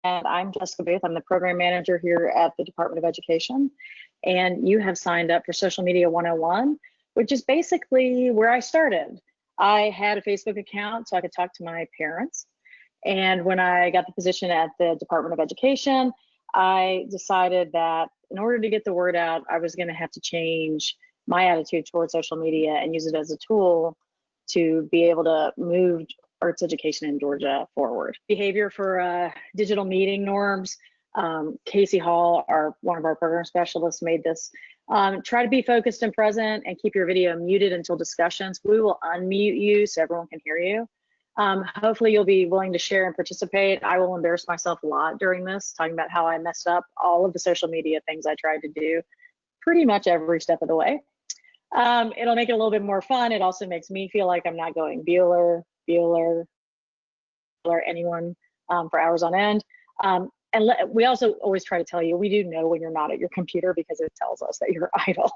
I'm Jessica Booth. I'm the program manager here at the Department of Education. And you have signed up for Social Media 101, which is basically where I started. I had a Facebook account so I could talk to my parents. And when I got the position at the Department of Education, I decided that in order to get the word out, I was going to have to change my attitude towards social media and use it as a tool to be able to move arts education in Georgia forward. Behavior for digital meeting norms. Casey Hall, one of our program specialists, made this. Try to be focused and present and keep your video muted until discussions. We will unmute you so everyone can hear you. Hopefully you'll be willing to share and participate. I will embarrass myself a lot during this, talking about how I messed up all of the social media things I tried to do pretty much every step of the way. It'll make it a little bit more fun. It also makes me feel like I'm not going Bueller, anyone for hours on end. And we also always try to tell you, we do know when you're not at your computer because it tells us that you're idle.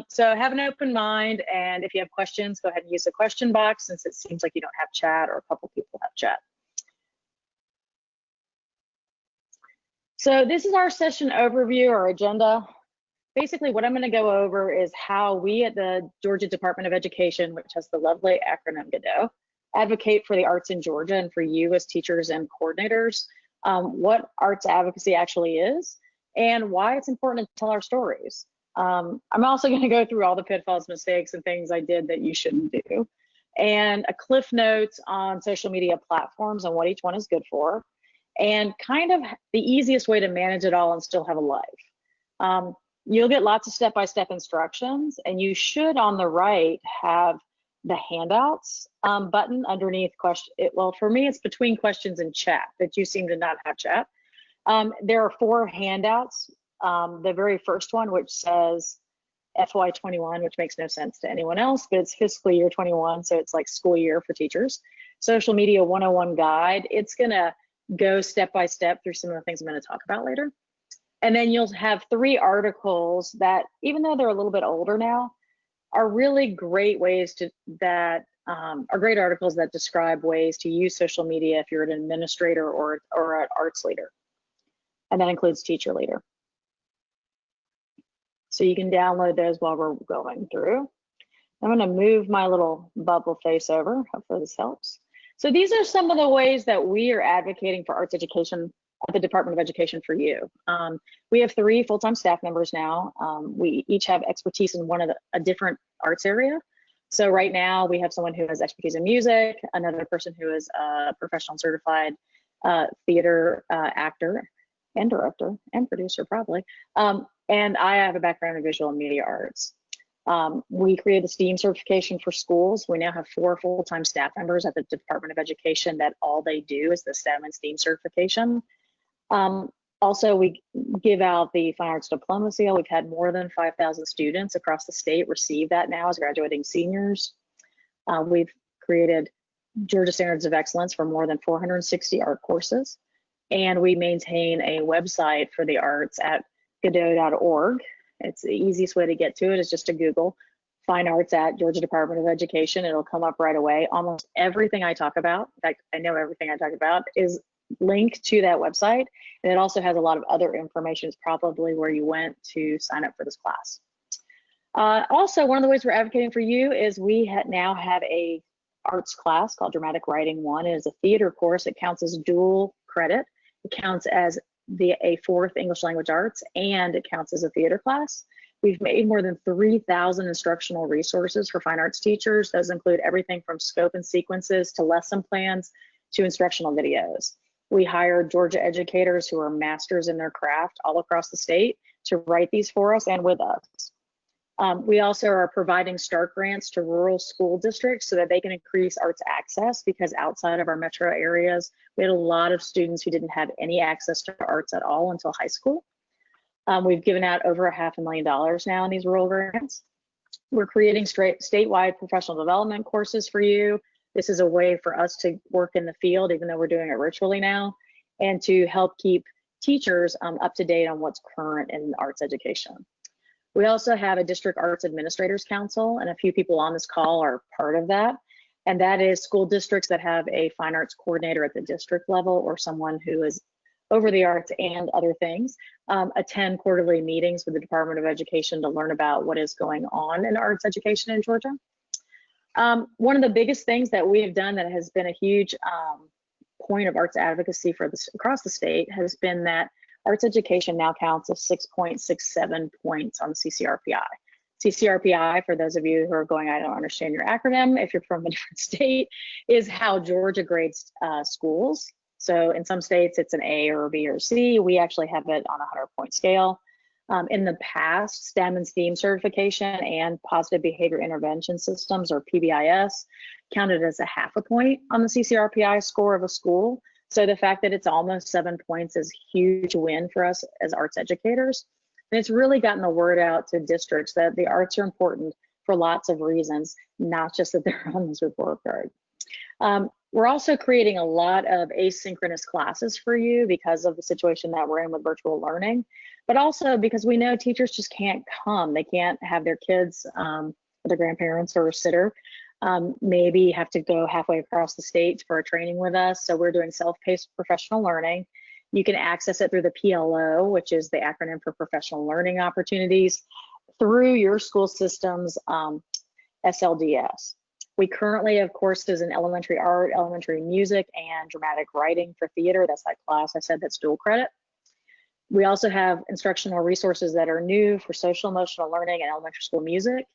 So have an open mind, and if you have questions, go ahead and use the question box since it seems like you don't have chat or a couple people have chat. So this is our session overview or agenda. Basically, what I'm going to go over is how we at the Georgia Department of Education, which has the lovely acronym GaDOE, advocate for the arts in Georgia and for you as teachers and coordinators, what arts advocacy actually is, and why it's important to tell our stories. I'm also going to go through all the pitfalls, mistakes, and things I did that you shouldn't do, and a cliff notes on social media platforms and what each one is good for, and kind of the easiest way to manage it all and still have a life. You'll get lots of step-by-step instructions, and you should on the right have the handouts button underneath question. Well, for me, it's between questions and chat, but you seem to not have chat. There are 4 handouts. The very first one, which says FY21, which makes no sense to anyone else, but it's fiscal year 21, so it's like school year for teachers. Social Media 101 guide. It's gonna go step-by-step through some of the things I'm gonna talk about later. And then you'll have 3 articles that, even though they're a little bit older now, are really great ways are great articles that describe ways to use social media if you're an administrator or an arts leader. And that includes teacher leader. So you can download those while we're going through. I'm going to move my little bubble face over. Hopefully this helps. So these are some of the ways that we are advocating for arts education at the Department of Education for you. We have 3 full-time staff members now. We each have expertise in a different arts area. So right now we have someone who has expertise in music, another person who is a professional certified theater actor and director and producer probably. And I have a background in visual and media arts. We created the STEAM certification for schools. We now have 4 full-time staff members at the Department of Education that all they do is the STEM and STEAM certification. Also, we give out the Fine Arts Diploma Seal. We've had more than 5,000 students across the state receive that now as graduating seniors. We've created Georgia Standards of Excellence for more than 460 art courses. And we maintain a website for the arts at GaDOE.org. It's the easiest way to get to it is just to Google Fine Arts at Georgia Department of Education. It'll come up right away. Almost everything I talk about, in fact, I know everything I talk about, is linked to that website. And it also has a lot of other information. It's probably where you went to sign up for this class. Also, one of the ways we're advocating for you is we now have a arts class called Dramatic Writing 1. It is a theater course. It counts as dual credit. It counts as a 4th English language arts, and it counts as a theater class. We've made more than 3,000 instructional resources for fine arts teachers. Those include everything from scope and sequences to lesson plans to instructional videos. We hire Georgia educators who are masters in their craft all across the state to write these for us and with us. We also are providing START grants to rural school districts so that they can increase arts access, because outside of our metro areas, we had a lot of students who didn't have any access to arts at all until high school. We've given out over $500,000 now in these rural grants. We're creating statewide professional development courses for you. This is a way for us to work in the field, even though we're doing it virtually now, and to help keep teachers up to date on what's current in arts education. We also have a District Arts Administrators Council, and a few people on this call are part of that. And that is school districts that have a fine arts coordinator at the district level, or someone who is over the arts and other things, attend quarterly meetings with the Department of Education to learn about what is going on in arts education in Georgia. One of the biggest things that we have done that has been a huge point of arts advocacy for this across the state has been that arts education now counts as 6.67 points on the CCRPI. CCRPI, for those of you who are going, I don't understand your acronym, if you're from a different state, is how Georgia grades schools. So in some states, it's an A or a B or C. We actually have it on a 100-point scale. In the past, STEM and STEAM certification and positive behavior intervention systems, or PBIS, counted as a half a point on the CCRPI score of a school. So the fact that it's almost 7 points is a huge win for us as arts educators. And it's really gotten the word out to districts that the arts are important for lots of reasons, not just that they're on this report card. We're also creating a lot of asynchronous classes for you because of the situation that we're in with virtual learning, but also because we know teachers just can't come. They can't have their kids, their grandparents or a sitter, maybe have to go halfway across the state for a training with us. So we're doing self-paced professional learning. You can access it through the PLO, which is the acronym for Professional Learning Opportunities, through your school system's SLDS. We currently have courses in elementary art, elementary music, and dramatic writing for theater. That's that class I said that's dual credit. We also have instructional resources that are new for social emotional learning and elementary school music,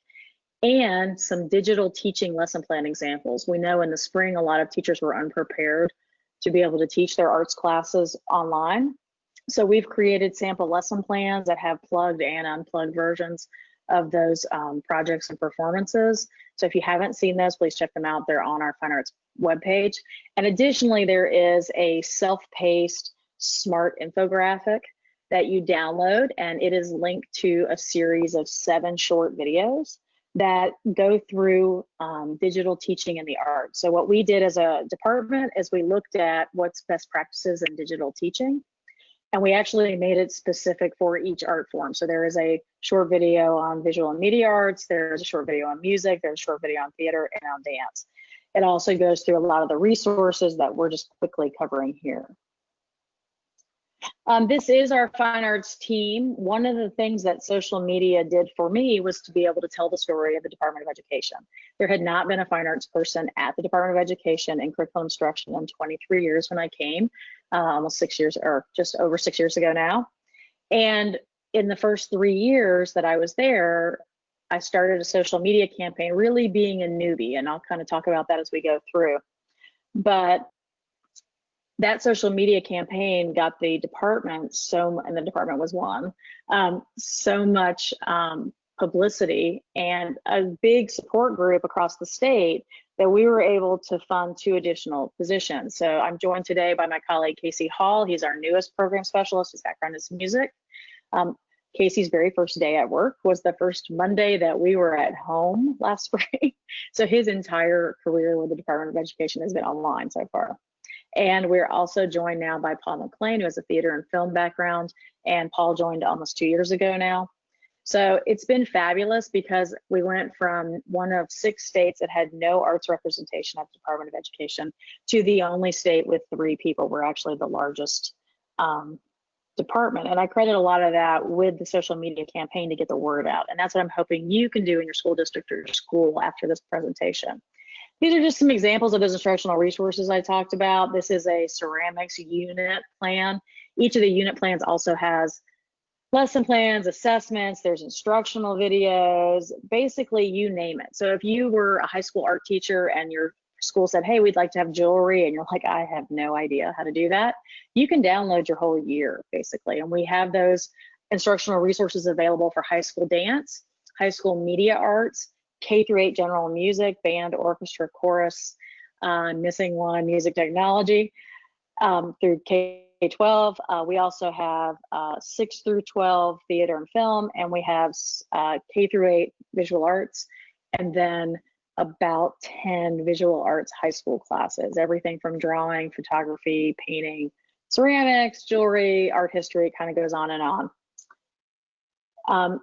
and some digital teaching lesson plan examples. We know in the spring, a lot of teachers were unprepared to be able to teach their arts classes online. So we've created sample lesson plans that have plugged and unplugged versions of those projects and performances. So if you haven't seen those, please check them out. They're on our Fine Arts webpage. And additionally, there is a self-paced smart infographic that you download, and it is linked to a series of 7 short videos that go through digital teaching in the arts. So what we did as a department is we looked at what's best practices in digital teaching, and we actually made it specific for each art form. So there is a short video on visual and media arts, there's a short video on music, there's a short video on theater and on dance. It also goes through a lot of the resources that we're just quickly covering here. This is our fine arts team. One of the things that social media did for me was to be able to tell the story of the Department of Education. There had not been a fine arts person at the Department of Education in curriculum instruction in 23 years when I came, almost 6 years, or just over 6 years ago now. And in the first 3 years that I was there, I started a social media campaign, really being a newbie, and I'll kind of talk about that as we go through. But that social media campaign got the department and the department was one, so much publicity and a big support group across the state that we were able to fund 2 additional positions. So I'm joined today by my colleague, Casey Hall. He's our newest program specialist. His background is music. Casey's very first day at work was the first Monday that we were at home last spring. So his entire career with the Department of Education has been online so far. And we're also joined now by Paul McLean, who has a theater and film background, and Paul joined almost 2 years ago now. So it's been fabulous because we went from one of 6 states that had no arts representation at the Department of Education to the only state with 3 people. We're actually the largest department. And I credit a lot of that with the social media campaign to get the word out. And that's what I'm hoping you can do in your school district or your school after this presentation. These are just some examples of those instructional resources I talked about. This is a ceramics unit plan. Each of the unit plans also has lesson plans, assessments, there's instructional videos, basically you name it. So if you were a high school art teacher and your school said, hey, we'd like to have jewelry, and you're like, I have no idea how to do that, you can download your whole year, basically. And we have those instructional resources available for high school dance, high school media arts, K-8 general music, band, orchestra, chorus, missing one, music technology, through K-12. We also have 6 through 12 theater and film, and we have K-8 visual arts, and then about 10 visual arts high school classes, everything from drawing, photography, painting, ceramics, jewelry, art history, it kind of goes on and on.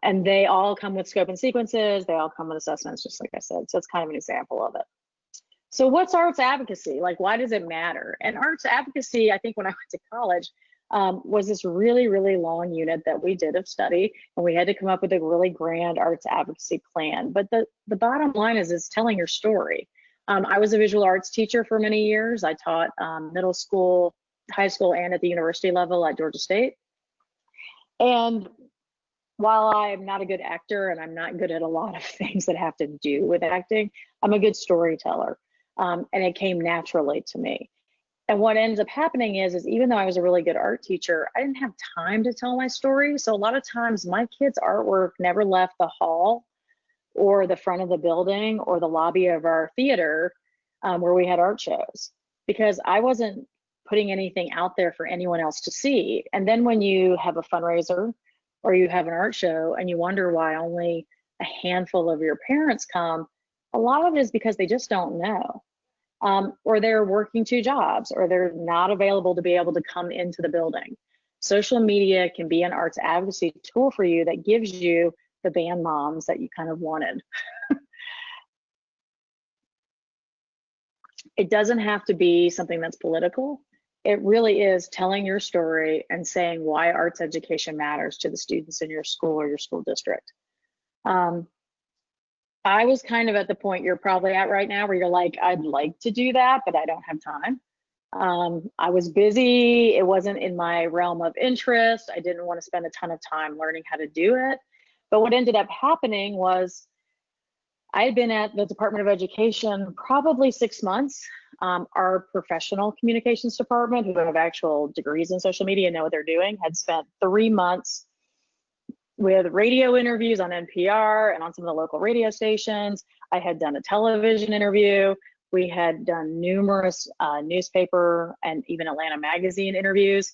And they all come with scope and sequences. They all come with assessments, just like I said. So it's kind of an example of it. So what's arts advocacy? Like, why does it matter? And arts advocacy, I think when I went to college, was this really, really long unit that we did of study, and we had to come up with a really grand arts advocacy plan. But the bottom line is telling your story. I was a visual arts teacher for many years. I taught middle school, high school, and at the university level at Georgia State. And while I'm not a good actor and I'm not good at a lot of things that have to do with acting, I'm a good storyteller. And it came naturally to me. And what ends up happening is even though I was a really good art teacher, I didn't have time to tell my story. So a lot of times my kids' artwork never left the hall or the front of the building or the lobby of our theater where we had art shows, because I wasn't putting anything out there for anyone else to see. And then when you have a fundraiser or you have an art show and you wonder why only a handful of your parents come, a lot of it is because they just don't know. Or they're working 2 jobs, or they're not available to be able to come into the building. Social media can be an arts advocacy tool for you that gives you the band moms that you kind of wanted. It doesn't have to be something that's political. It really is telling your story and saying why arts education matters to the students in your school or your school district. I was kind of at the point you're probably at right now where you're like, I'd like to do that, but I don't have time. I was busy. It wasn't in my realm of interest. I didn't want to spend a ton of time learning how to do it. But what ended up happening was I had been at the Department of Education probably 6 months. Our professional communications department, who have actual degrees in social media and know what they're doing, had spent 3 months with radio interviews on NPR and on some of the local radio stations. I had done a television interview. We had done numerous newspaper and even Atlanta magazine interviews.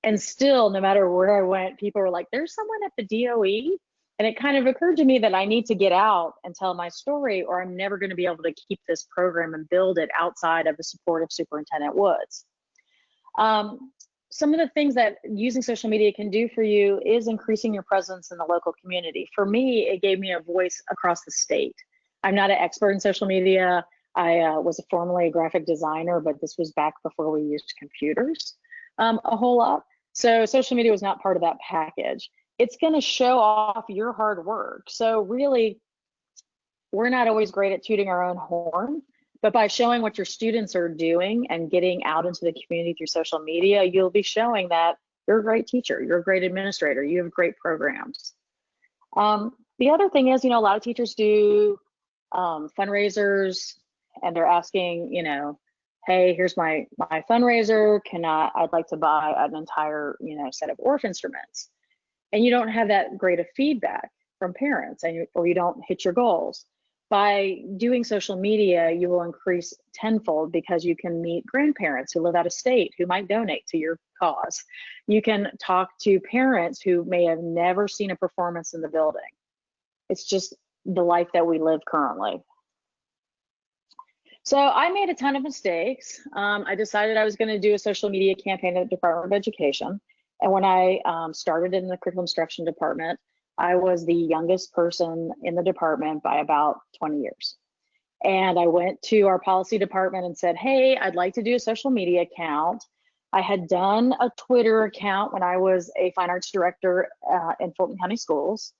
And still, no matter where I went, people were like, there's someone at the DOE. And it kind of occurred to me that I need to get out and tell my story, or I'm never going to be able to keep this program and build it outside of the support of Superintendent Woods. Some of the things that using social media can do for you is increasing your presence in the local community. For me, it gave me a voice across the state. I'm not an expert in social media. I was formerly a graphic designer, but this was back before we used computers a whole lot. So social media was not part of that package. It's going to show off your hard work. So really, we're not always great at tooting our own horn, but by showing what your students are doing and getting out into the community through social media, you'll be showing that you're a great teacher, you're a great administrator, you have great programs. The other thing is, a lot of teachers do fundraisers, and they're asking, hey, here's my fundraiser. I'd like to buy an entire, set of ORF instruments. And you don't have that great of feedback from parents, or you don't hit your goals. By doing social media, you will increase tenfold because you can meet grandparents who live out of state who might donate to your cause. You can talk to parents who may have never seen a performance in the building. It's just the life that we live currently. So I made a ton of mistakes. I decided I was going to do a social media campaign at the Department of Education. And when I started in the curriculum instruction department, I was the youngest person in the department by about 20 years. And I went to our policy department and said, hey, I'd like to do a social media account. I had done a Twitter account when I was a fine arts director in Fulton County Schools.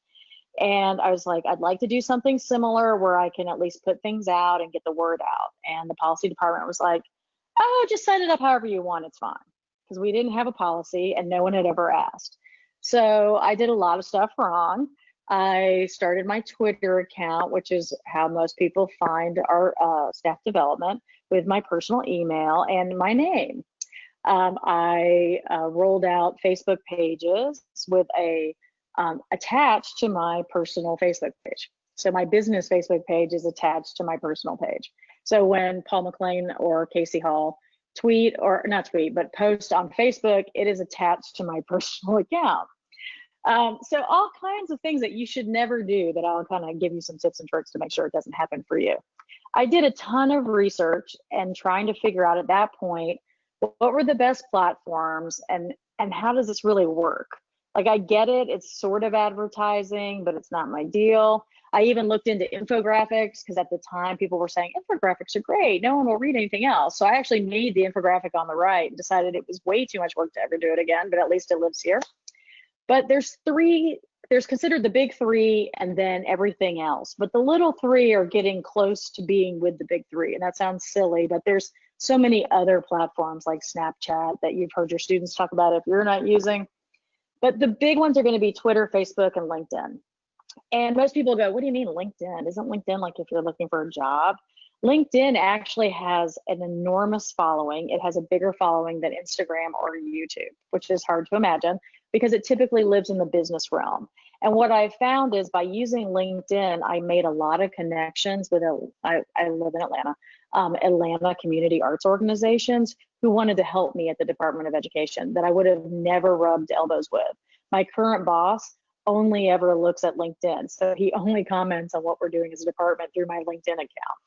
And I was like, I'd like to do something similar where I can at least put things out and get the word out. And the policy department was like, oh, just set it up however you want, it's fine. Because we didn't have a policy and no one had ever asked. So I did a lot of stuff wrong. I started my Twitter account, which is how most people find our staff development, with my personal email and my name. I rolled out Facebook pages with attached to my personal Facebook page. So my business Facebook page is attached to my personal page. So when Paul McLean or Casey Hall tweet, or not tweet, but post on Facebook, it is attached to my personal account. So all kinds of things that you should never do, that I'll kind of give you some tips and tricks to make sure it doesn't happen for you. I did a ton of research and trying to figure out at that point, what were the best platforms and how does this really work? Like, I get it, it's sort of advertising, but it's not my deal. I even looked into infographics because at the time people were saying infographics are great, no one will read anything else. So I actually made the infographic on the right and decided it was way too much work to ever do it again, but at least it lives here. But there's considered the big three and then everything else. But the little three are getting close to being with the big three. And that sounds silly, but there's so many other platforms like Snapchat that you've heard your students talk about if you're not using. But the big ones are going to be Twitter, Facebook, and LinkedIn. And most people go, what do you mean LinkedIn? Isn't LinkedIn like if you're looking for a job? LinkedIn actually has an enormous following. It has a bigger following than Instagram or YouTube, which is hard to imagine because it typically lives in the business realm. And what I found is by using LinkedIn, I made a lot of connections with, I live in Atlanta, Atlanta community arts organizations who wanted to help me at the Department of Education that I would have never rubbed elbows with. My current boss only ever looks at LinkedIn. So he only comments on what we're doing as a department through my LinkedIn account.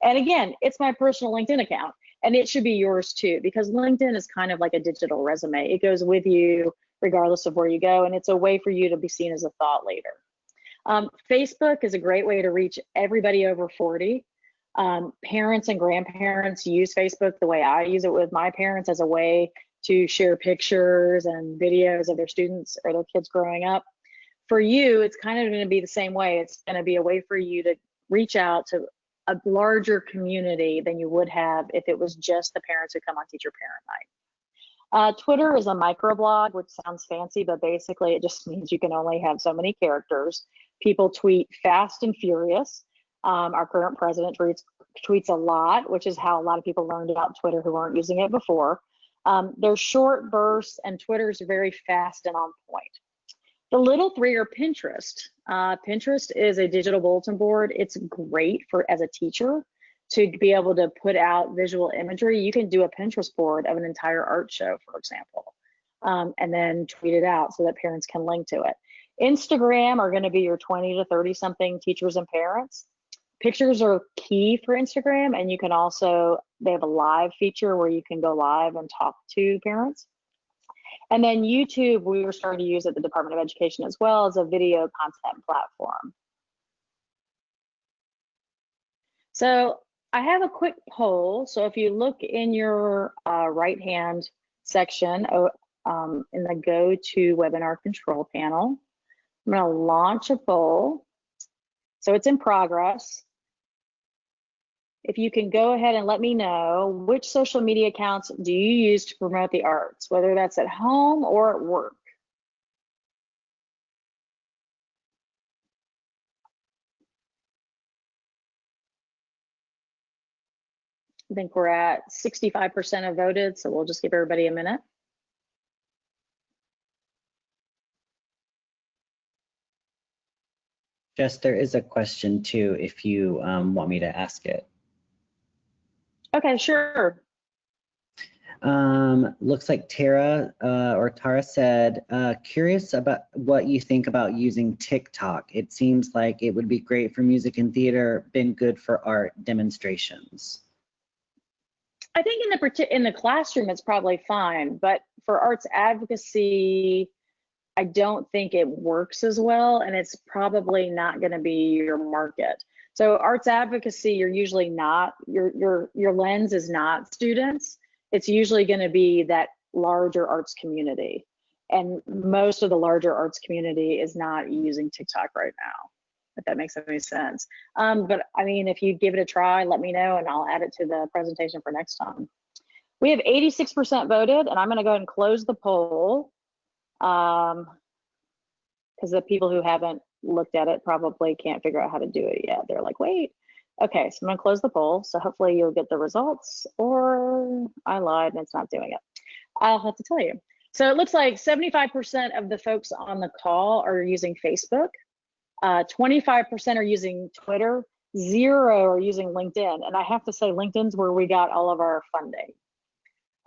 And again, it's my personal LinkedIn account and it should be yours too, because LinkedIn is kind of like a digital resume. It goes with you regardless of where you go. And it's a way for you to be seen as a thought leader. Facebook is a great way to reach everybody over 40. Parents and grandparents use Facebook the way I use it with my parents as a way to share pictures and videos of their students or their kids growing up. For you, it's kind of going to be the same way. It's going to be a way for you to reach out to a larger community than you would have if it was just the parents who come on Teacher Parent Night. Twitter is a microblog, which sounds fancy, but basically it just means you can only have so many characters. People tweet fast and furious. Our current president tweets a lot, which is how a lot of people learned about Twitter who weren't using it before. There's short bursts, and Twitter's very fast and on point. The little three are Pinterest. Pinterest is a digital bulletin board. It's great for as a teacher to be able to put out visual imagery. You can do a Pinterest board of an entire art show, for example, and then tweet it out so that parents can link to it. Instagram are going to be your 20 to 30 something teachers and parents. Pictures are key for Instagram, and you can also, they have a live feature where you can go live and talk to parents. And then YouTube, we were starting to use at the Department of Education as well as a video content platform. So I have a quick poll. So if you look in your right-hand section in the Go to Webinar Control Panel, I'm going to launch a poll. So it's in progress. If you can go ahead and let me know, which social media accounts do you use to promote the arts, whether that's at home or at work? I think we're at 65% have voted, so we'll just give everybody a minute. Jess, there is a question too, if you want me to ask it. Okay, sure. Looks like Tara said, curious about what you think about using TikTok. It seems like it would be great for music and theater, been good for art demonstrations. I think in the classroom it's probably fine, but for arts advocacy, I don't think it works as well, and it's probably not going to be your market. So arts advocacy, you're usually not, your lens is not students. It's usually going to be that larger arts community. And most of the larger arts community is not using TikTok right now, if that makes any sense. But I mean, if you give it a try, let me know and I'll add it to the presentation for next time. We have 86% voted, and I'm going to go ahead and close the poll because the people who haven't looked at it probably can't figure out how to do it yet. They're like, wait. Okay, so I'm gonna close the poll. So hopefully you'll get the results, or I lied and it's not doing it. I'll have to tell you. So it looks like 75% of the folks on the call are using Facebook. 25% are using Twitter. 0 are using LinkedIn. And I have to say LinkedIn's where we got all of our funding.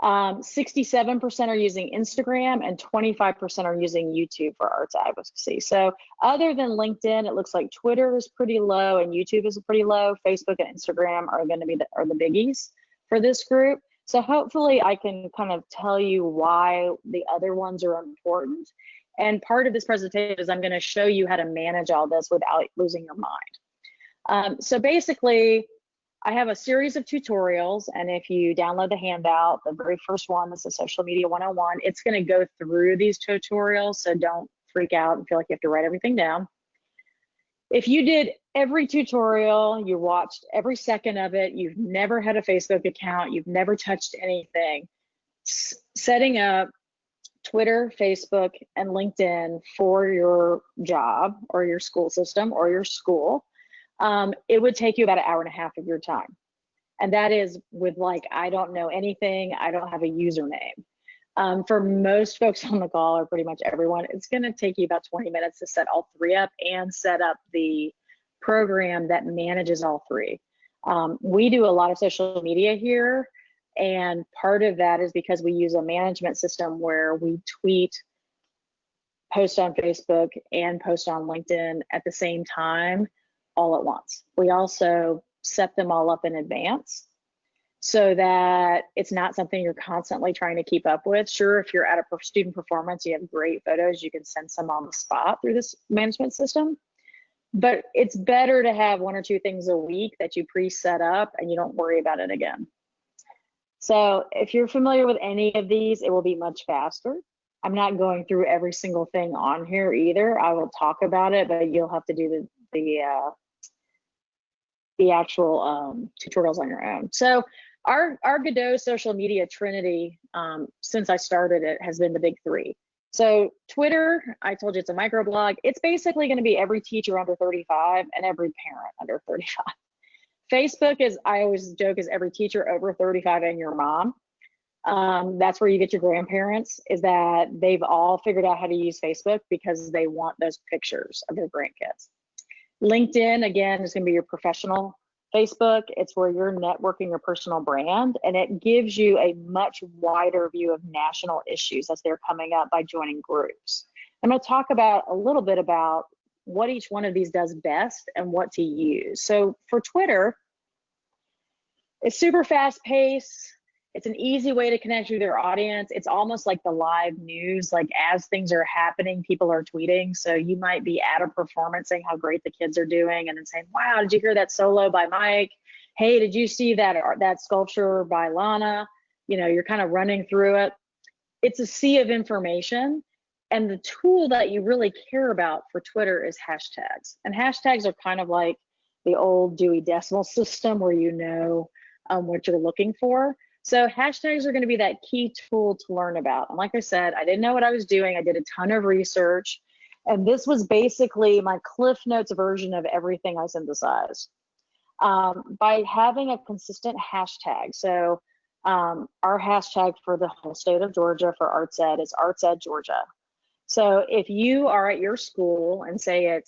67% are using Instagram and 25% are using YouTube for arts advocacy. So other than LinkedIn, it looks like Twitter is pretty low and YouTube is pretty low. Facebook and Instagram are going to be the biggies for this group. So hopefully I can kind of tell you why the other ones are important. And part of this presentation is I'm going to show you how to manage all this without losing your mind. So basically, I have a series of tutorials, and if you download the handout, the very first one, this is Social Media 101, it's going to go through these tutorials, so don't freak out and feel like you have to write everything down. If you did every tutorial, you watched every second of it, you've never had a Facebook account, you've never touched anything, setting up Twitter, Facebook, and LinkedIn for your job or your school system or your school, it would take you about 1.5 hours of your time. And that is with like, I don't know anything, I don't have a username. For most folks on the call, or pretty much everyone, it's going to take you about 20 minutes to set all three up and set up the program that manages all three. We do a lot of social media here, and part of that is because we use a management system where we tweet, post on Facebook, and post on LinkedIn at the same time, all at once. We also set them all up in advance so that it's not something you're constantly trying to keep up with. Sure, if you're at a student performance, you have great photos, you can send some on the spot through this management system. But it's better to have 1 or 2 things a week that you pre-set up and you don't worry about it again. So if you're familiar with any of these, it will be much faster. I'm not going through every single thing on here either. I will talk about it, but you'll have to do the actual tutorials on your own. So our GaDOE social media trinity, since I started it, has been the big 3. So Twitter, I told you it's a microblog. It's basically going to be every teacher under 35 and every parent under 35. Facebook is, I always joke, is every teacher over 35 and your mom. That's where you get your grandparents, is that they've all figured out how to use Facebook because they want those pictures of their grandkids. LinkedIn, again, is going to be your professional Facebook. It's where you're networking your personal brand, and it gives you a much wider view of national issues as they're coming up by joining groups. I'm going to talk about a little bit about what each one of these does best and what to use. So for Twitter, it's super fast paced. It's an easy way to connect with your audience. It's almost like the live news, like as things are happening, people are tweeting. So you might be at a performance saying how great the kids are doing and then saying, wow, did you hear that solo by Mike? Hey, did you see that sculpture by Lana? You know, you're kind of running through it. It's a sea of information. And the tool that you really care about for Twitter is hashtags. And hashtags are kind of like the old Dewey Decimal System where you know what you're looking for. So hashtags are going to be that key tool to learn about. And like I said, I didn't know what I was doing. I did a ton of research. And this was basically my Cliff Notes version of everything I synthesized. By having a consistent hashtag. So our hashtag for the whole state of Georgia for Arts Ed is Arts Ed Georgia. So if you are at your school and say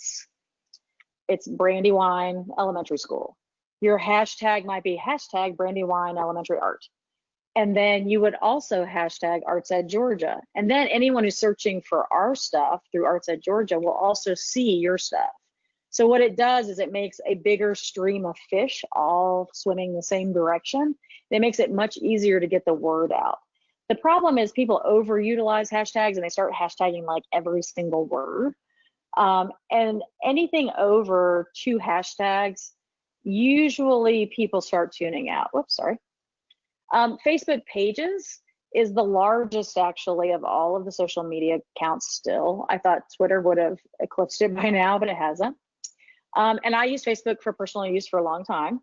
it's Brandywine Elementary School, your hashtag might be hashtag Brandywine Elementary Art. And then you would also hashtag Arts Ed Georgia. And then anyone who's searching for our stuff through Arts Ed Georgia will also see your stuff. So what it does is it makes a bigger stream of fish all swimming the same direction. It makes it much easier to get the word out. The problem is people overutilize hashtags and they start hashtagging like every single word. And anything over 2 hashtags, usually people start tuning out. Whoops, sorry. Facebook pages is the largest actually of all of the social media accounts still. I thought Twitter would have eclipsed it by now, but it hasn't. And I used Facebook for personal use for a long time,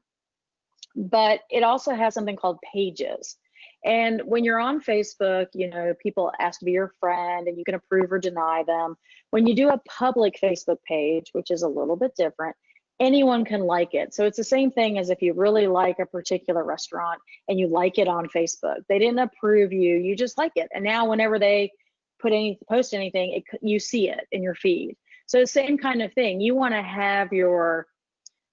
but it also has something called pages. And when you're on Facebook, you know, people ask to be your friend and you can approve or deny them. When you do a public Facebook page, which is a little bit different, anyone can like it. So it's the same thing as if you really like a particular restaurant and you like it on Facebook. They didn't approve you, you just like it. And now whenever they post anything, you see it in your feed. So same kind of thing. You want to have your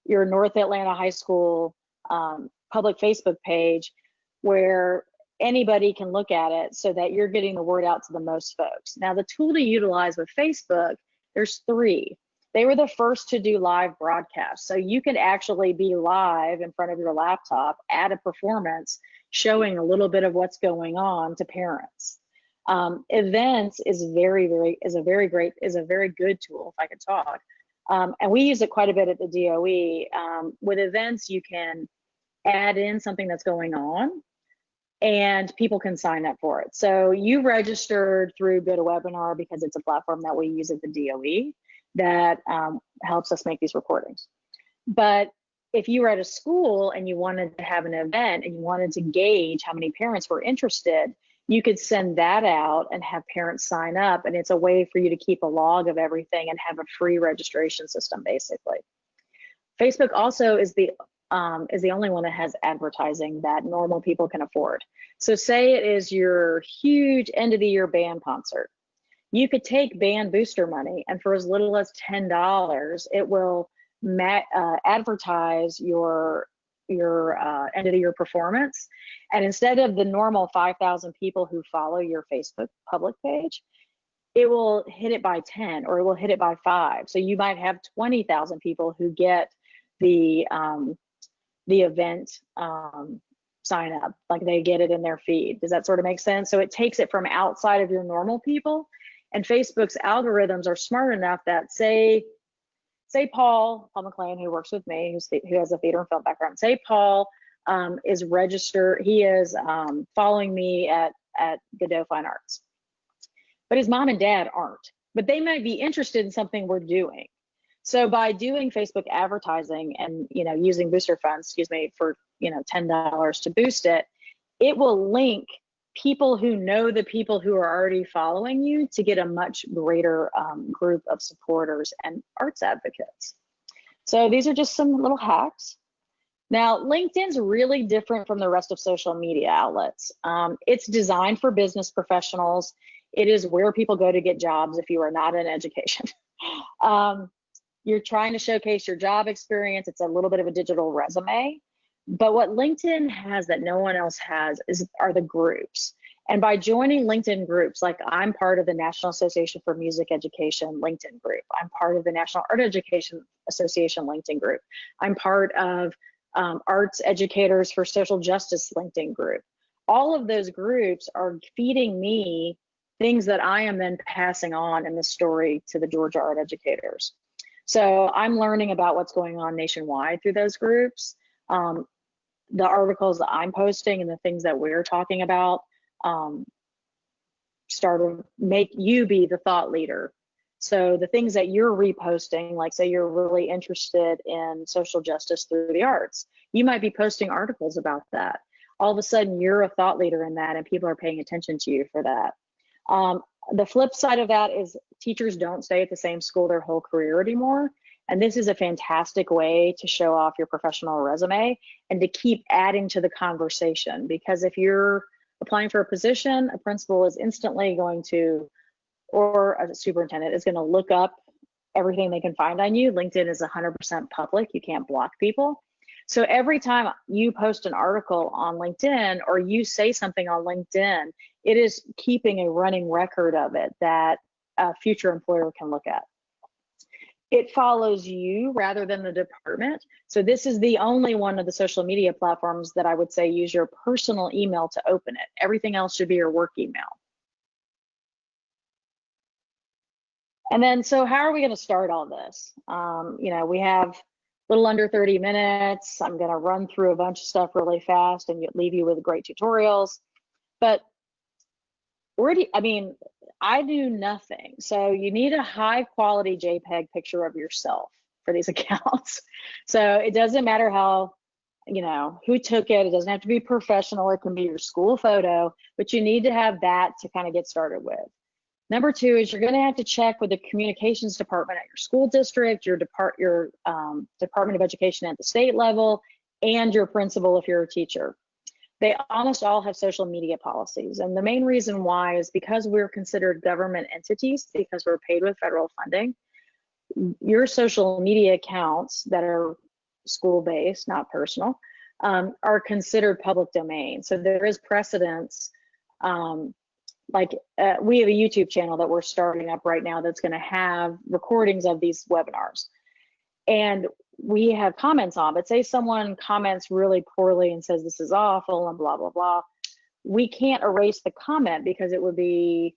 North Atlanta High School public Facebook page where anybody can look at it so that you're getting the word out to the most folks. Now the tool to utilize with Facebook, there's 3. They were the first to do live broadcasts. So you can actually be live in front of your laptop at a performance showing a little bit of what's going on to parents. Events is a very good tool, if I could talk. And we use it quite a bit at the DOE. With events, you can add in something that's going on and people can sign up for it. So you registered through GoToWebinar because it's a platform that we use at the DOE that helps us make these recordings. But if you were at a school and you wanted to have an event and you wanted to gauge how many parents were interested, you could send that out and have parents sign up, and it's a way for you to keep a log of everything and have a free registration system, basically. Facebook also is the only one that has advertising that normal people can afford. So say it is your huge end of the year band concert. You could take band booster money, and for as little as $10, it will advertise your end of the year performance. And instead of the normal 5,000 people who follow your Facebook public page, it will hit it by 10 or it will hit it by 5. So you might have 20,000 people who get the event sign up, like they get it in their feed. Does that sort of make sense? So it takes it from outside of your normal people, and Facebook's algorithms are smart enough that say Paul McLean, who works with me, who has a theater and film background, say Paul is registered, he is following me at GaDOE Fine Arts, but his mom and dad aren't, but they might be interested in something we're doing. So by doing Facebook advertising and using booster funds, for $10 to boost it, it will link people who know the people who are already following you to get a much greater group of supporters and arts advocates. So these are just some little hacks. Now, LinkedIn's really different from the rest of social media outlets. It's designed for business professionals. It is where people go to get jobs if you are not in education. You're trying to showcase your job experience. It's a little bit of a digital resume. But what LinkedIn has that no one else has are the groups. And by joining LinkedIn groups, like I'm part of the National Association for Music Education LinkedIn group. I'm part of the National Art Education Association LinkedIn group. I'm part of Arts Educators for Social Justice LinkedIn group. All of those groups are feeding me things that I am then passing on in the story to the Georgia art educators. So I'm learning about what's going on nationwide through those groups. The articles that I'm posting and the things that we're talking about start to make you be the thought leader. So the things that you're reposting, like say you're really interested in social justice through the arts, you might be posting articles about that. All of a sudden you're a thought leader in that and people are paying attention to you for that. The flip side of that is teachers don't stay at the same school their whole career anymore. And this is a fantastic way to show off your professional resume and to keep adding to the conversation. Because if you're applying for a position, a principal is instantly going to, or a superintendent is going to look up everything they can find on you. LinkedIn is 100% public. You can't block people. So every time you post an article on LinkedIn or you say something on LinkedIn, it is keeping a running record of it that a future employer can look at. It follows you rather than the department. So this is the only one of the social media platforms that I would say use your personal email to open it. Everything else should be your work email. And then, so how are we going to start all this? We have a little under 30 minutes. I'm going to run through a bunch of stuff really fast and leave you with great tutorials. But I do nothing. So you need a high quality JPEG picture of yourself for these accounts. So it doesn't matter how, who took it. It doesn't have to be professional. It can be your school photo, but you need to have that to kind of get started with. Number two is you're going to have to check with the communications department at your school district, your Department of Education at the state level, and your principal if you're a teacher. They almost all have social media policies. And the main reason why is because we're considered government entities, because we're paid with federal funding. Your social media accounts that are school-based, not personal, are considered public domain. So there is precedence. We have a YouTube channel that we're starting up right now that's going to have recordings of these webinars. And we have comments on, but say someone comments really poorly and says this is awful and blah, blah, blah. we can't erase the comment because it would be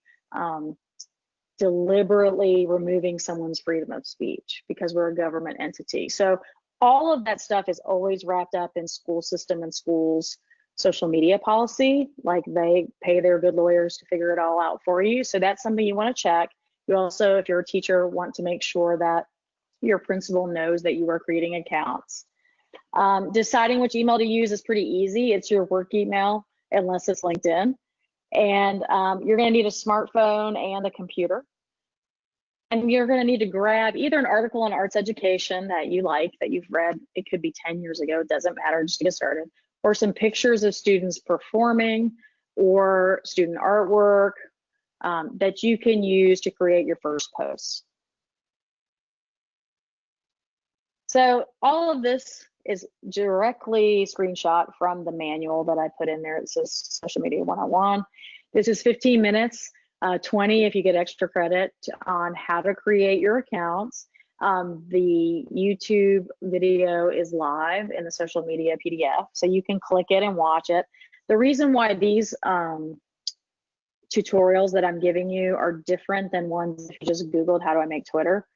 deliberately removing someone's freedom of speech because we're a government entity. So all of that stuff is always wrapped up in school system and schools social media policy. Like, they pay their good lawyers to figure it all out for you. So that's something you want to check. You also, if you're a teacher, want to make sure that your principal knows that you are creating accounts. Deciding which email to use is pretty easy. It's your work email, unless it's LinkedIn. And you're going to need a smartphone and a computer. And you're going to need to grab either an article on arts education that you like, that you've read. It could be 10 years ago, it doesn't matter, just to get started. Or some pictures of students performing or student artwork that you can use to create your first post. So all of this is directly screenshot from the manual that I put in there. It says Social Media 101. This is 15 minutes, 20 if you get extra credit, on how to create your accounts. The YouTube video is live in the social media PDF, so you can click it and watch it. The reason why these tutorials that I'm giving you are different than ones if you just Googled how do I make Twitter,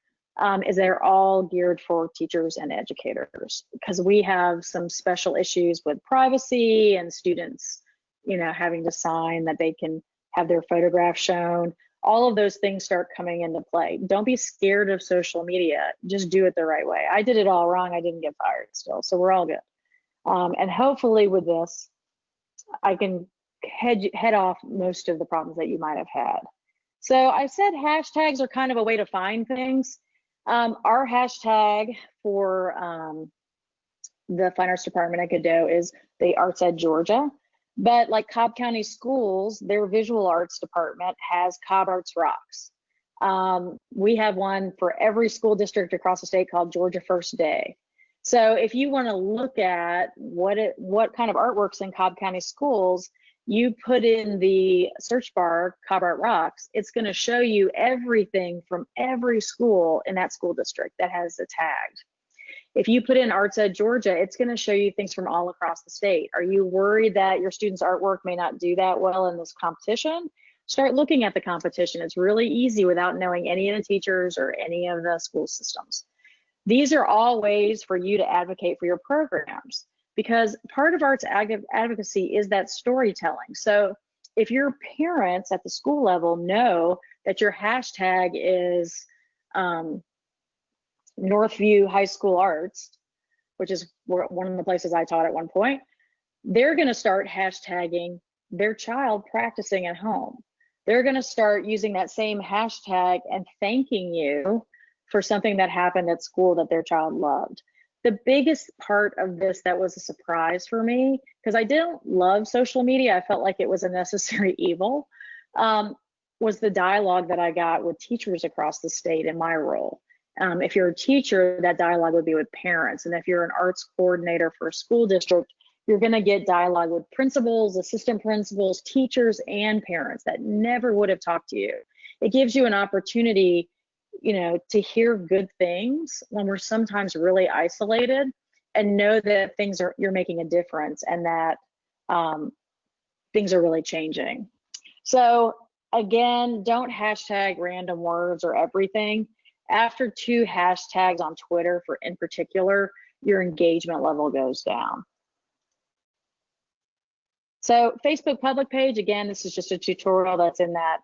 is they're all geared for teachers and educators, because we have some special issues with privacy and students, you know, having to sign that they can have their photograph shown. All of those things start coming into play. Don't be scared of social media. Just do it the right way. I did it all wrong. I didn't get fired still, so we're all good. And hopefully with this, I can head off most of the problems that you might have had. So I said hashtags are kind of a way to find things. Our hashtag for the Fine Arts Department at GaDOE is the Arts Ed Georgia. But like Cobb County Schools, their visual arts department has Cobb Arts Rocks. We have one for every school district across the state called Georgia First Day. So if you want to look at what kind of artworks in Cobb County Schools, you put in the search bar Cobb Art Rocks, it's going to show you everything from every school in that school district that has a tag. If you put in Arts Ed Georgia, it's going to show you things from all across the state. Are you worried that your students' artwork may not do that well in this competition? Start looking at the competition. It's really easy without knowing any of the teachers or any of the school systems. These are all ways for you to advocate for your programs, because part of arts advocacy is that storytelling. So if your parents at the school level know that your hashtag is Northview High School Arts, which is one of the places I taught at one point, they're going to start hashtagging their child practicing at home. They're going to start using that same hashtag and thanking you for something that happened at school that their child loved. The biggest part of this that was a surprise for me, because I didn't love social media, I felt like it was a necessary evil, was the dialogue that I got with teachers across the state in my role. If you're a teacher, that dialogue would be with parents. And if you're an arts coordinator for a school district, you're going to get dialogue with principals, assistant principals, teachers, and parents that never would have talked to you. It gives you an opportunity, you know, to hear good things when we're sometimes really isolated, and know that you're making a difference, and that things are really changing. So again, don't hashtag random words or everything. After 2 hashtags on Twitter in particular, your engagement level goes down. So Facebook public page, again, this is just a tutorial that's in that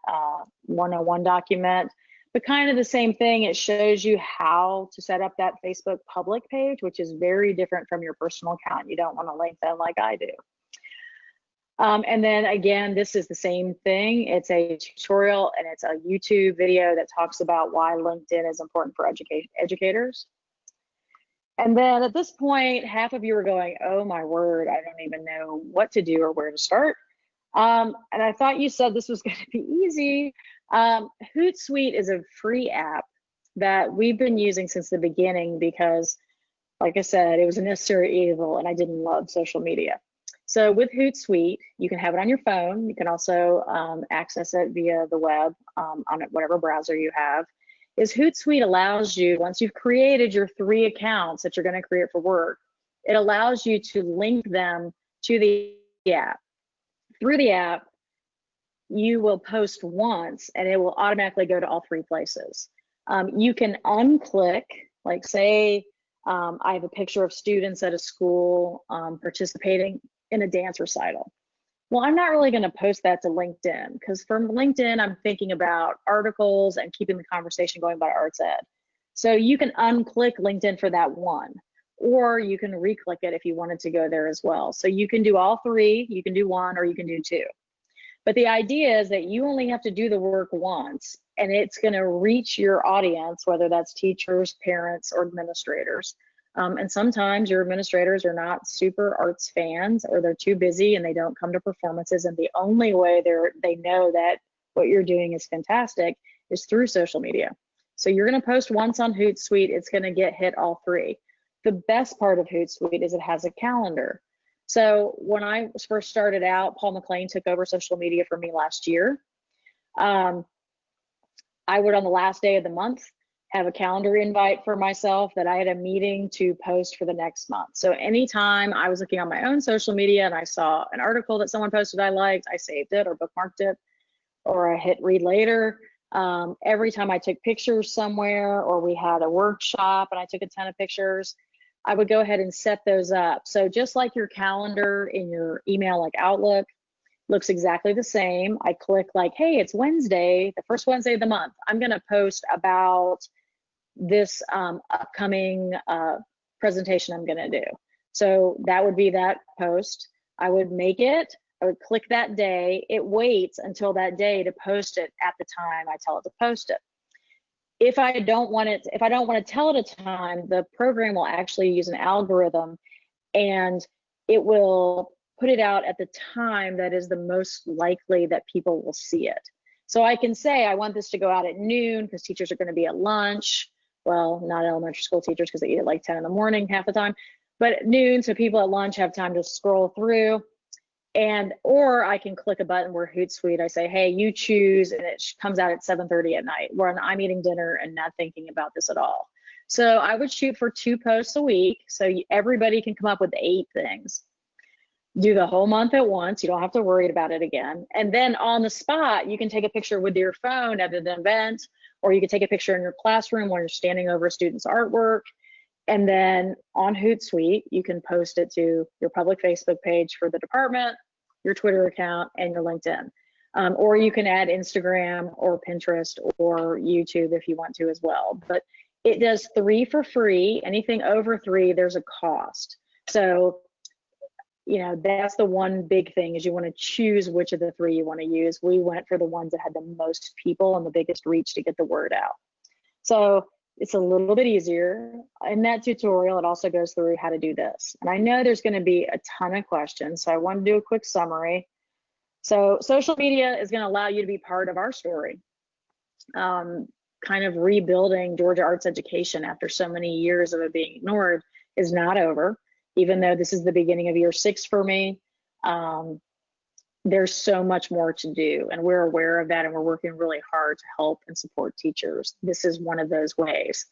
101 document, but kind of the same thing. It shows you how to set up that Facebook public page, which is very different from your personal account. You don't want to link them like I do. And then again, this is the same thing. It's a tutorial and it's a YouTube video that talks about why LinkedIn is important for educators. And then at this point, half of you are going, oh my word, I don't even know what to do or where to start. And I thought you said this was going to be easy. Hootsuite is a free app that we've been using since the beginning because, like I said, it was a necessary evil and I didn't love social media. So with Hootsuite, you can have it on your phone. You can also access it via the web on whatever browser you have. Hootsuite allows you, once you've created your 3 accounts that you're going to create for work, it allows you to link them to the app through the app, you will post once and it will automatically go to all 3 places. You can unclick, like say, I have a picture of students at a school participating in a dance recital. Well, I'm not really going to post that to LinkedIn, because from LinkedIn, I'm thinking about articles and keeping the conversation going about arts ed. So you can unclick LinkedIn for that one, or you can re-click it if you wanted to go there as well. So you can do all 3, you can do 1, or you can do 2. But the idea is that you only have to do the work once, and it's going to reach your audience, whether that's teachers, parents, or administrators. And sometimes your administrators are not super arts fans, or they're too busy and they don't come to performances. And the only way they know that what you're doing is fantastic is through social media. So you're going to post once on Hootsuite, it's going to get hit all 3. The best part of Hootsuite is it has a calendar. So when I first started out, Paul McLean took over social media for me last year. I would, on the last day of the month, have a calendar invite for myself that I had a meeting to post for the next month. So anytime I was looking on my own social media and I saw an article that someone posted I liked, I saved it or bookmarked it, or I hit read later. Every time I took pictures somewhere, or we had a workshop and I took a ton of pictures, I would go ahead and set those up. So just like your calendar in your email, like Outlook, looks exactly the same. I click like, hey, it's Wednesday, the first Wednesday of the month. I'm going to post about this upcoming presentation I'm going to do. So that would be that post. I would make it, I would click that day. It waits until that day to post it at the time I tell it to post it. If I don't want to tell it a time, the program will actually use an algorithm, and it will put it out at the time that is the most likely that people will see it. So I can say I want this to go out at noon because teachers are going to be at lunch. Well, not elementary school teachers, because they eat at like 10 in the morning half the time, but at noon, so people at lunch have time to scroll through. Or I can click a button where Hootsuite, I say, hey, you choose, and it comes out at 7:30 at night, when I'm eating dinner and not thinking about this at all. So I would shoot for 2 posts a week, so everybody can come up with 8 things. Do the whole month at once, you don't have to worry about it again. And then on the spot, you can take a picture with your phone at an event, or you can take a picture in your classroom when you're standing over a student's artwork. And then on Hootsuite, you can post it to your public Facebook page for the department, your Twitter account, and your LinkedIn. Or you can add Instagram or Pinterest or YouTube if you want to as well. But it does 3 for free. Anything over 3, there's a cost. So, you know, that's the one big thing, is you want to choose which of the 3 you want to use. We went for the ones that had the most people and the biggest reach to get the word out. So it's a little bit easier. In that tutorial, it also goes through how to do this. And I know there's going to be a ton of questions, so I want to do a quick summary. So social media is going to allow you to be part of our story. Kind of rebuilding Georgia arts education after so many years of it being ignored is not over, even though this is the beginning of year 6 for me. There's so much more to do, and we're aware of that, and we're working really hard to help and support teachers. This is one of those ways.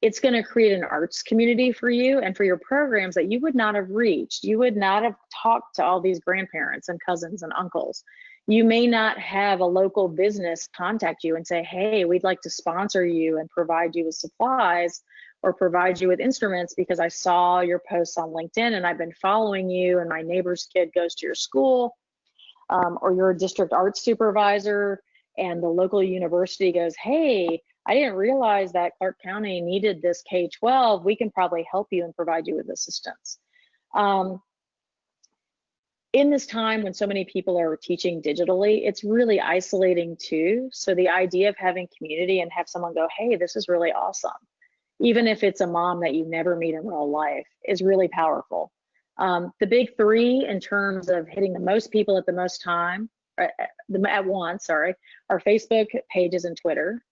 It's going to create an arts community for you and for your programs that you would not have reached. You would not have talked to all these grandparents and cousins and uncles. You may not have a local business contact you and say, hey, we'd like to sponsor you and provide you with supplies or provide you with instruments because I saw your posts on LinkedIn and I've been following you, and my neighbor's kid goes to your school. Or you're a district arts supervisor and the local university goes, hey, I didn't realize that Clark County needed this K-12. We can probably help you and provide you with assistance. In this time when so many people are teaching digitally, it's really isolating too. So the idea of having community and have someone go, hey, this is really awesome, even if it's a mom that you never meet in real life, is really powerful. The big 3 in terms of hitting the most people at the most time, at once, are Facebook pages and Twitter,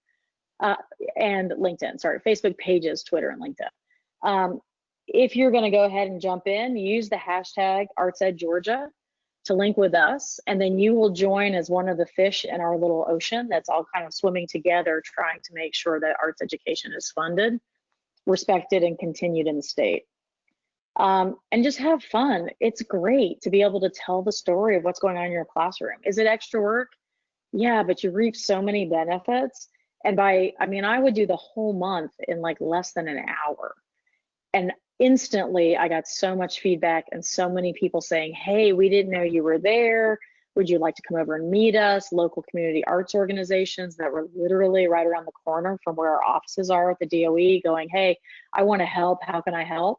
and LinkedIn. Facebook pages, Twitter, and LinkedIn. If you're going to go ahead and jump in, use the hashtag ArtsEdGeorgia to link with us, and then you will join as one of the fish in our little ocean that's all kind of swimming together, trying to make sure that arts education is funded, respected, and continued in the state. and just have fun. It's great to be able to tell the story of what's going on in your classroom. Is it extra work? Yeah, but you reap so many benefits. And I mean, I would do the whole month in like less than an hour. And instantly I got so much feedback and so many people saying, hey, we didn't know you were there. Would you like to come over and meet us? Local community arts organizations that were literally right around the corner from where our offices are at the DOE going, hey, I want to help. How can I help?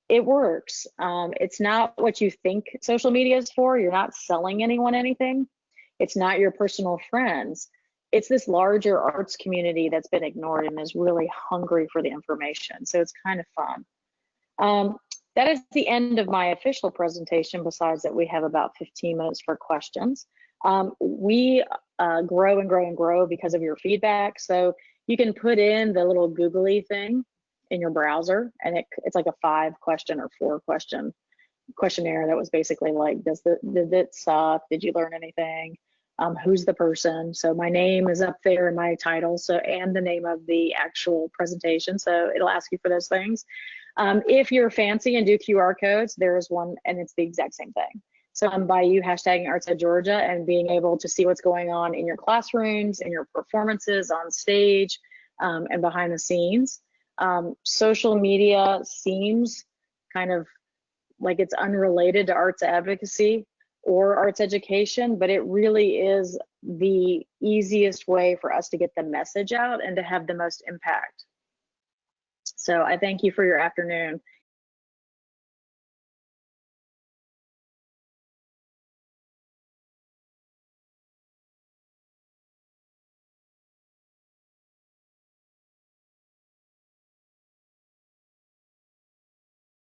It works. It's not what you think social media is for. You're not selling anyone anything. It's not your personal friends. It's this larger arts community that's been ignored and is really hungry for the information. So it's kind of fun. That is the end of my official presentation, besides that we have about 15 minutes for questions. We grow and grow and grow because of your feedback. So you can put in the little googly thing in your browser, and it's like a 5-question or 4-question questionnaire that was basically like, did it suck? Did you learn anything? Who's the person? So my name is up there in my title, so, and the name of the actual presentation. So it'll ask you for those things. If you're fancy and do QR codes, there is one, and it's the exact same thing. So by you hashtagging Arts at Georgia and being able to see what's going on in your classrooms, in your performances on stage, and behind the scenes. Social media seems kind of like it's unrelated to arts advocacy or arts education, but it really is the easiest way for us to get the message out and to have the most impact. So I thank you for your afternoon.